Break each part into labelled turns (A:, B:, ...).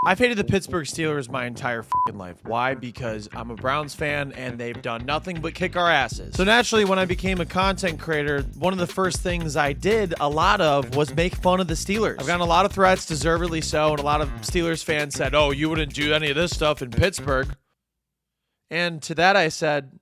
A: I've hated the Pittsburgh Steelers my entire fucking life. Why? Because I'm a Browns fan and they've done nothing but kick our asses. So naturally, when I became a content creator, one of the first things I did a lot of was make fun of the Steelers. I've gotten a lot of threats, deservedly so, and a lot of Steelers fans said, oh, you wouldn't do any of this stuff in Pittsburgh. And to that I said,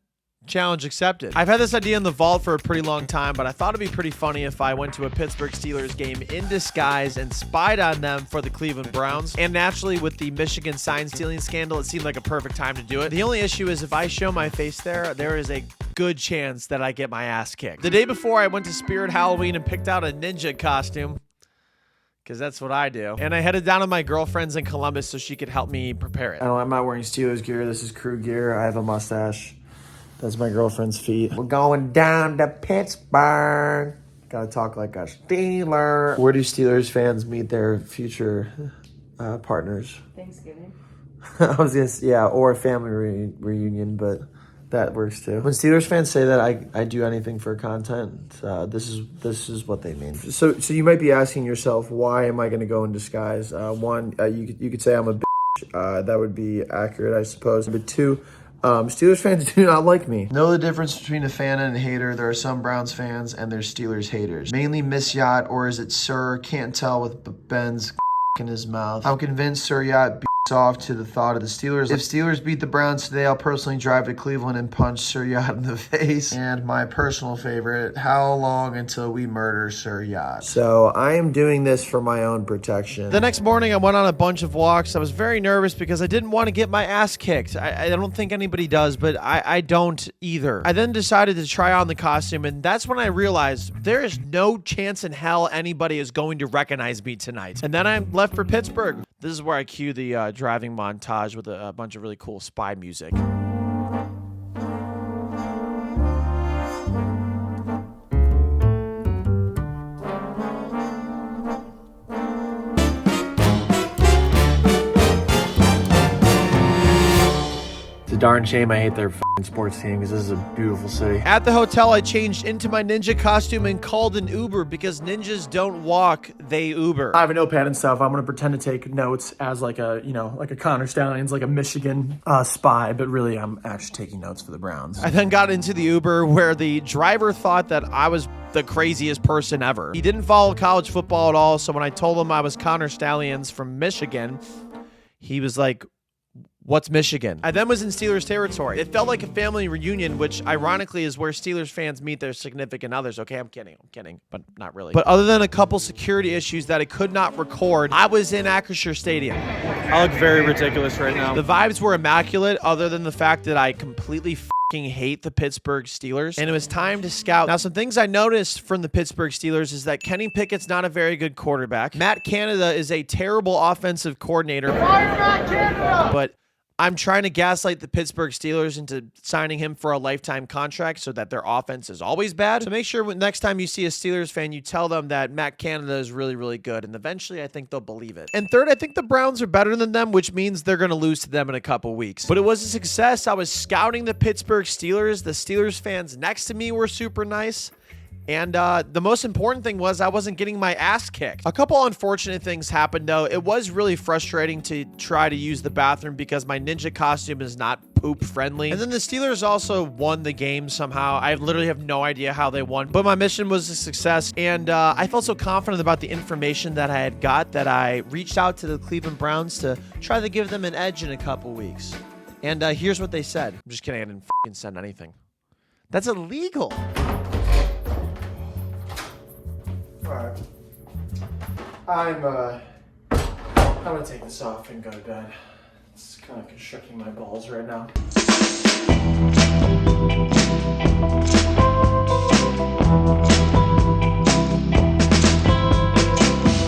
A: challenge accepted. I've had this idea in the vault for a pretty long time, but I thought it'd be pretty funny if I went to a Pittsburgh Steelers game in disguise and spied on them for the Cleveland Browns. And naturally, with the Michigan sign stealing scandal, it seemed like a perfect time to do it. The only issue is if I show my face there is a good chance that I get my ass kicked. The day before, I went to Spirit Halloween and picked out a ninja costume, because that's what I do. And I headed down to my girlfriend's in Columbus so she could help me prepare it. I'm not wearing Steelers gear. This is crew gear. I have a mustache. That's my girlfriend's feet. We're going down to Pittsburgh. Gotta talk like a Steeler. Where do Steelers fans meet their future partners?
B: Thanksgiving.
A: I was gonna say, yeah, or a family reunion, but that works too. When Steelers fans say that I do anything for content, this is what they mean. So you might be asking yourself, why am I gonna go in disguise? One, you could say I'm a bitch. That would be accurate, I suppose. But two, Steelers fans do not like me. Know the difference between a fan and a hater. There are some Browns fans and there's Steelers haters. Mainly Miss Yacht, or is it Sir? Can't tell with Ben's in his mouth. I'm convinced Sir Yacht beats off to the thought of the Steelers. If Steelers beat the Browns today, I'll personally drive to Cleveland and punch Sir Yacht in the face. And my personal favorite, how long until we murder Sir Yacht? So I am doing this for my own protection. The next morning, I went on a bunch of walks. I was very nervous because I didn't want to get my ass kicked. I don't think anybody does, but I don't either. I then decided to try on the costume, and that's when I realized there is no chance in hell anybody is going to recognize me tonight. And then I left for Pittsburgh. This is where I cue the driving montage with a bunch of really cool spy music. It's a darn shame I hate their sports team because this is a beautiful city. At the hotel, I changed into my ninja costume and called an Uber because ninjas don't walk, they Uber. I have a notepad and stuff. I'm going to pretend to take notes as like a Connor Stallions, like a Michigan spy, but really I'm actually taking notes for the Browns. I then got into the Uber where the driver thought that I was the craziest person ever. He didn't follow college football at all, so when I told him I was Connor Stallions from Michigan, he was like, what's Michigan? I then was in Steelers territory. It felt like a family reunion, which ironically is where Steelers fans meet their significant others. Okay, I'm kidding, but not really. But other than a couple security issues that I could not record, I was in Acrisure Stadium. I look very ridiculous right now. The vibes were immaculate, other than the fact that I completely hate the Pittsburgh Steelers, and it was time to scout. Now, some things I noticed from the Pittsburgh Steelers is that Kenny Pickett's not a very good quarterback. Matt Canada is a terrible offensive coordinator. Fire Matt Canada! But I'm trying to gaslight the Pittsburgh Steelers into signing him for a lifetime contract so that their offense is always bad. So make sure next time you see a Steelers fan, you tell them that Matt Canada is really, really good. And eventually, I think they'll believe it. And third, I think the Browns are better than them, which means they're going to lose to them in a couple weeks. But it was a success. I was scouting the Pittsburgh Steelers. The Steelers fans next to me were super nice. And the most important thing was I wasn't getting my ass kicked. A couple unfortunate things happened, though. It was really frustrating to try to use the bathroom because my ninja costume is not poop friendly. And then the Steelers also won the game somehow. I literally have no idea how they won, but my mission was a success. And I felt so confident about the information that I had got that I reached out to the Cleveland Browns to try to give them an edge in a couple weeks. And here's what they said. I'm just kidding. I didn't send anything. That's illegal. Alright, I'm gonna take this off and go to bed. It's kind of constricting my balls right now.